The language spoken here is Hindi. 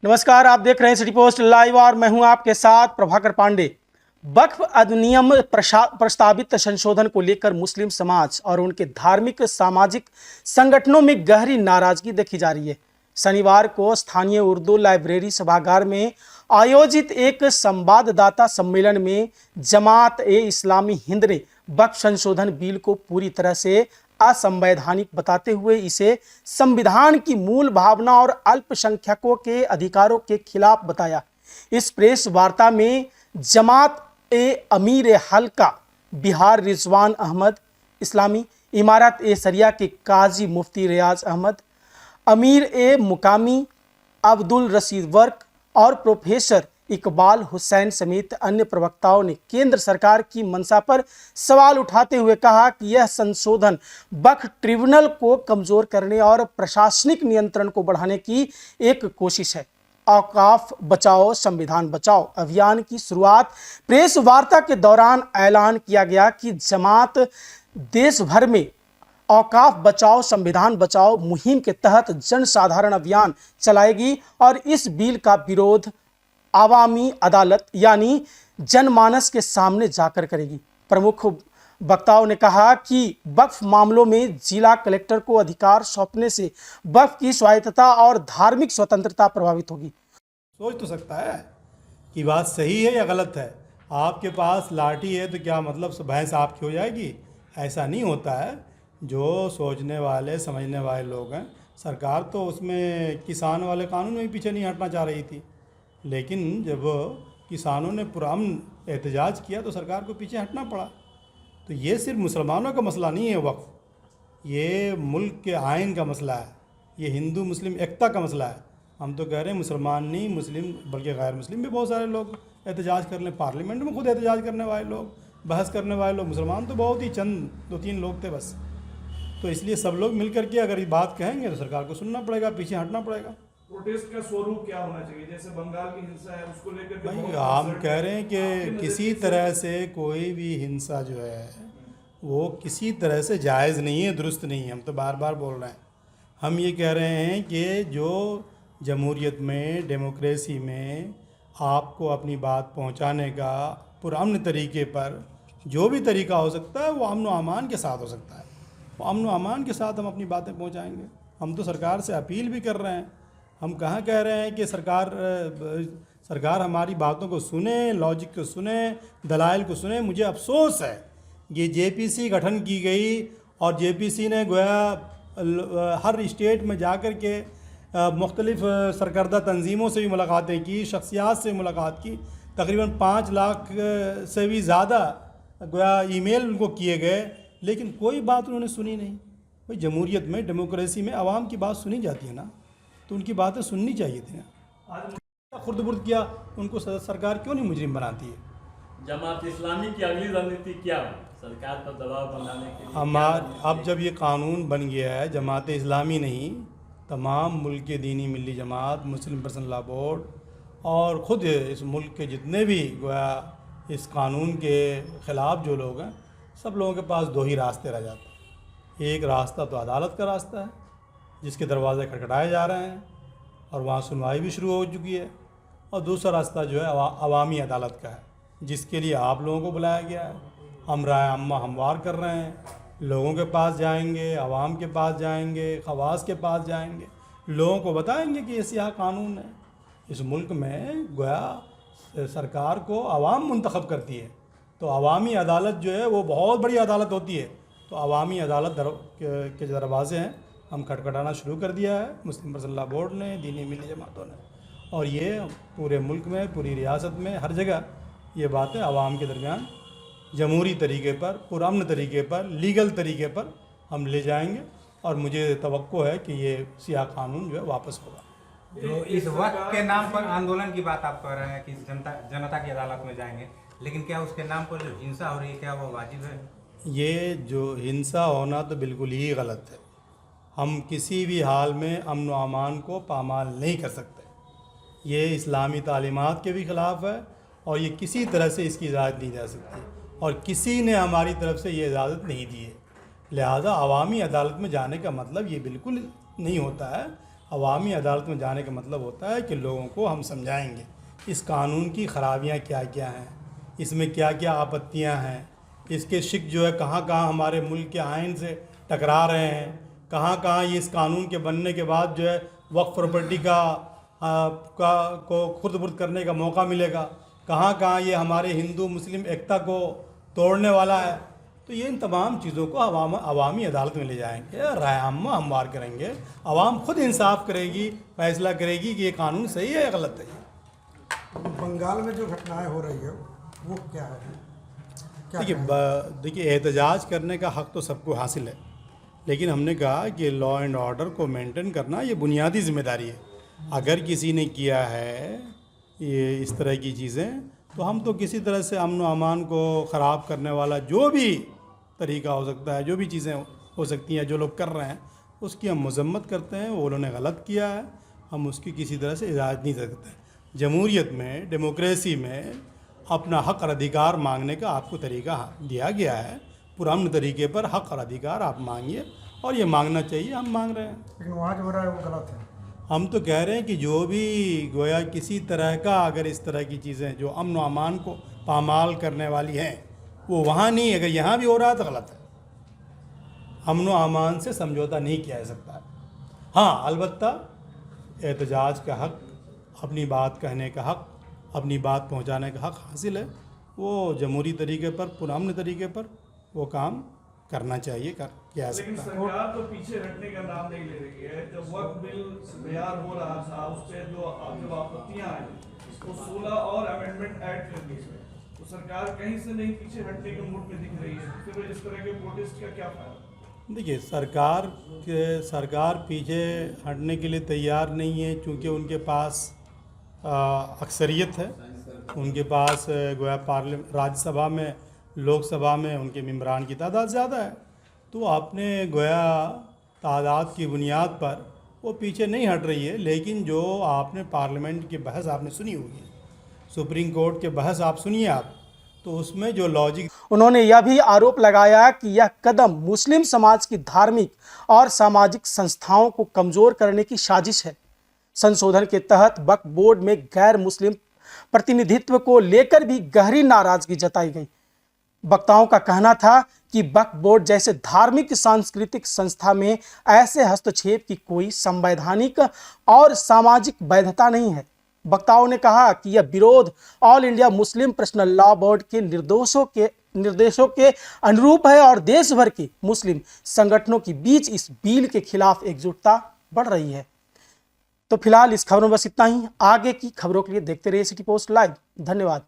नमस्कार, आप देख रहे हैं सिटी पोस्ट लाइव और मैं हूं आपके साथ प्रभाकर पांडे। वक्फ अधिनियम प्रस्तावित संशोधन को लेकर मुस्लिम समाज और उनके धार्मिक सामाजिक संगठनों में गहरी नाराजगी देखी जा रही है। शनिवार को स्थानीय उर्दू लाइब्रेरी सभागार में आयोजित एक संवाददाता सम्मेलन में जमात ए इस्लामी हिंद ने वक्फ संशोधन बिल को पूरी तरह से असंवैधानिक बताते हुए इसे संविधान की मूल भावना और अल्पसंख्यकों के अधिकारों के खिलाफ बताया। इस प्रेस वार्ता में जमात ए अमीर हल्का बिहार रिजवान अहमद, इस्लामी इमारत ए सरिया के काजी मुफ्ती रियाज अहमद, अमीर ए मुकामी अब्दुल रशीद वर्क और प्रोफेसर इकबाल हुसैन समेत अन्य प्रवक्ताओं ने केंद्र सरकार की मंशा पर सवाल उठाते हुए कहा कि यह संशोधन वक्फ ट्रिब्यूनल को कमजोर करने और प्रशासनिक नियंत्रण को बढ़ाने की एक कोशिश है। औकाफ बचाओ संविधान बचाओ अभियान की शुरुआत प्रेस वार्ता के दौरान ऐलान किया गया कि जमात देश भर में औकाफ बचाओ संविधान बचाओ मुहिम के तहत जनसाधारण अभियान चलाएगी और इस बिल का विरोध आवामी अदालत यानी जनमानस के सामने जाकर करेगी। प्रमुख वक्ताओं ने कहा कि वक्फ मामलों में जिला कलेक्टर को अधिकार सौंपने से वक्फ की स्वायत्तता और धार्मिक स्वतंत्रता प्रभावित होगी। सोच तो सकता है कि बात सही है या गलत है। आपके पास लाठी है तो क्या मतलब भैंस आपकी हो जाएगी? ऐसा नहीं होता है। जो सोचने वाले समझने वाले लोग हैं, सरकार तो उसमें किसान वाले कानून में भी पीछे नहीं हटना चाह रही थी, लेकिन जब किसानों ने पुरअमन एहतजाज किया तो सरकार को पीछे हटना पड़ा। तो ये सिर्फ मुसलमानों का मसला नहीं है वक्फ, ये मुल्क के आइन का मसला है, ये हिंदू मुस्लिम एकता का मसला है। हम तो कह रहे हैं मुसलमान नहीं मुस्लिम बल्कि गैर मुस्लिम भी बहुत सारे लोग एहतजाज कर लें, पार्लियामेंट में खुद एहतजाज करने वाले लोग, बहस करने वाले लोग, मुसलमान तो बहुत ही चंद 2-3 लोग थे बस। तो इसलिए सब लोग मिल करके अगर ये बात कहेंगे तो सरकार को सुनना पड़ेगा, पीछे हटना पड़ेगा। प्रोटेस्ट का स्वरूप क्या होना चाहिए? जैसे बंगाल की हिंसा है उसको लेकर भाई हम कह रहे हैं कि किसी तरह से कोई भी हिंसा जो है वो किसी तरह से जायज़ नहीं है, दुरुस्त नहीं है। हम तो बार बार बोल रहे हैं। हम ये कह रहे हैं कि जो जमहूरियत में डेमोक्रेसी में आपको अपनी बात पहुंचाने का पुरअमन तरीके पर जो भी तरीका हो सकता है वो अमन व अमान के साथ हो सकता है। वो अमन व अमान के साथ हम अपनी बातें पहुंचाएंगे। हम तो सरकार से अपील भी कर रहे हैं। हम कहाँ कह रहे हैं कि सरकार हमारी बातों को सुने, लॉजिक को सुने, दलाइल को सुने। मुझे अफसोस है ये जेपीसी गठन की गई और जेपीसी ने गोया हर स्टेट में जाकर के मुख्तलिफ़ सरकर्दा तंजीमों से भी मुलाकातें की, शख्सियात से मुलाकात की। तकरीबन 5 लाख से भी ज़्यादा गोया ईमेल उनको किए गए, लेकिन कोई बात उन्होंने सुनी नहीं। भाई जमहूरियत में डेमोक्रेसी में आवाम की बात सुनी जाती है ना, तो उनकी बातें सुननी चाहिए थी ना। खुर्द-बुर्द किया उनको सरकार क्यों नहीं मुजरिम बनाती है? जमात इस्लामी की अगली रणनीति क्या है सरकार पर दबाव बनाने के लिए? अब जब ये कानून बन गया है, जमात इस्लामी नहीं, तमाम मुल्क के दीनी मिली जमात, मुस्लिम पर्सनल लॉ बोर्ड और ख़ुद इस मुल्क के जितने भी गोया इस कानून के ख़िलाफ़ जो लोग हैं, सब लोगों के पास 2 ही रास्ते रह जाते हैं। एक रास्ता तो अदालत का रास्ता है जिसके दरवाज़े खटखटाए जा रहे हैं और वहाँ सुनवाई भी शुरू हो चुकी है, और दूसरा रास्ता जो है अवामी अदालत का है, जिसके लिए आप लोगों को बुलाया गया है। हम राय अम्मा हमवार कर रहे हैं, लोगों के पास जाएंगे, आवाम के पास जाएंगे, खवास के पास जाएंगे, लोगों को बताएंगे कि ऐसे यहाँ कानून है। इस मुल्क में गोया सरकार को आवाम मुंतखब करती है, तो अवामी अदालत जो है वो बहुत बड़ी अदालत होती है। तो अवामी अदालत के दरवाज़े हैं, हम खटखटाना शुरू कर दिया है मुस्लिम पर्सनल लॉ बोर्ड ने, दीनी मिली जमातों ने, और ये पूरे मुल्क में, पूरी रियासत में, हर जगह ये बातें आवाम के दरमियान जमहूरी तरीके पर, पुरअमन तरीके पर, लीगल तरीके पर हम ले जाएंगे। और मुझे तवक्को है कि ये सियाह कानून जो है वापस होगा। जो इस वक्त के नाम पर आंदोलन की बात आप कर रहे हैं कि जनता की अदालत में जाएंगे, लेकिन क्या उसके नाम पर जो हिंसा हो रही है क्या वो वाजिब है? ये जो हिंसा होना तो बिल्कुल ही गलत है। हम किसी भी हाल में अमन व अमान को पामाल नहीं कर सकते। ये इस्लामी तालीमात के भी ख़िलाफ़ है और ये किसी तरह से इसकी इजाज़त नहीं जा सकती, और किसी ने हमारी तरफ से ये इजाज़त नहीं दी है। लिहाजा अवामी अदालत में जाने का मतलब ये बिल्कुल नहीं होता है अवामी अदालत में जाने का मतलब होता है कि लोगों को हम समझाएंगे इस कानून की खराबियाँ क्या क्या हैं, इसमें क्या क्या आपत्तियाँ हैं, इसके शिक जो है कहाँ कहाँ हमारे मुल्क के आइन से टकरा रहे हैं, कहाँ कहाँ ये इस कानून के बनने के बाद जो है वक्फ प्रॉपर्टी को खुर्द-बुर्द करने का मौका मिलेगा, कहाँ कहाँ ये हमारे हिंदू मुस्लिम एकता को तोड़ने वाला है। तो ये इन तमाम चीज़ों को अवामी अदालत में ले जाएंगे, राय आम्मा हमवार करेंगे, आवाम खुद इंसाफ करेगी, फैसला करेगी कि ये कानून सही है या गलत है। बंगाल में जो घटनाएं हो रही है वो क्या है? देखिए एहतजाज करने का हक़ तो सबको हासिल है, लेकिन हमने कहा कि लॉ एंड ऑर्डर को मेंटेन करना ये बुनियादी जिम्मेदारी है। अगर किसी ने किया है ये इस तरह की चीज़ें, तो हम तो किसी तरह से अमन व अमान को ख़राब करने वाला जो भी तरीका हो सकता है, जो भी चीज़ें हो सकती हैं, जो लोग कर रहे हैं उसकी हम मजम्मत करते हैं। वो उन्होंने गलत किया है, हम उसकी किसी तरह से इजाज़त नहीं दे सकते। जमहूरियत में, डेमोक्रेसी में अपना हक़ और अधिकार मांगने का आपको तरीका दिया गया है। पुराने तरीके पर हक़ और अधिकार आप मांगिए, और ये मांगना चाहिए, हम मांग रहे हैं। लेकिन वहाँ जो हो रहा है वो गलत है। हम तो कह रहे हैं कि जो भी गोया किसी तरह का अगर इस तरह की चीज़ें जो अमन व अमान को पामाल करने वाली हैं वो वहाँ नहीं, अगर यहाँ भी हो रहा है तो गलत है। अमन व अमान से समझौता नहीं किया जा सकता है। हाँ, अलबत्ता एहतजाज का हक़, अपनी बात कहने का हक़, अपनी बात पहुँचाने का हक़ हासिल है। वो जमहूरी तरीके पर, पुराने तरीके पर वो काम करना चाहिए, किया लेकिन सकता है। सरकार तो पीछे हटने का नाम नहीं ले रही है। जब वक्त बिल तैयार हो रहा था उस पर जो आपत्तियां आई तो 16 और अमेंडमेंट ऐड कर दिए गए, तो सरकार कहीं से नहीं पीछे हटने के मूड में दिख रही है। फिर इस तरह के प्रोटेस्ट का क्या फायदा? देखिए, सरकार पीछे हटने के लिए तैयार नहीं है, क्योंकि उनके पास अक्सरियत है। उनके पास गोया पार्लियामेंट, राज्यसभा में, लोकसभा में उनके मेंबरान की तादाद ज़्यादा है, तो आपने गोया तादाद की बुनियाद पर वो पीछे नहीं हट रही है। लेकिन जो आपने पार्लियामेंट की बहस आपने सुनी होगी, सुप्रीम कोर्ट के बहस आप सुनिए आप, तो उसमें जो लॉजिक, उन्होंने यह भी आरोप लगाया कि यह कदम मुस्लिम समाज की धार्मिक और सामाजिक संस्थाओं को कमजोर करने की साजिश है। संशोधन के तहत वक्फ बोर्ड में गैर मुस्लिम प्रतिनिधित्व को लेकर भी गहरी नाराजगी जताई गई। वक्ताओं का कहना था कि वक्फ बोर्ड जैसे धार्मिक सांस्कृतिक संस्था में ऐसे हस्तक्षेप की कोई संवैधानिक और सामाजिक वैधता नहीं है। वक्ताओं ने कहा कि यह विरोध all India Muslim personal law board के निर्देशों के अनुरूप है और देश भर के मुस्लिम संगठनों के बीच इस बिल के खिलाफ एकजुटता बढ़ रही है। तो फिलहाल इस खबर में बस इतना ही। आगे की खबरों के लिए देखते रहिए सिटी पोस्ट लाइव। धन्यवाद।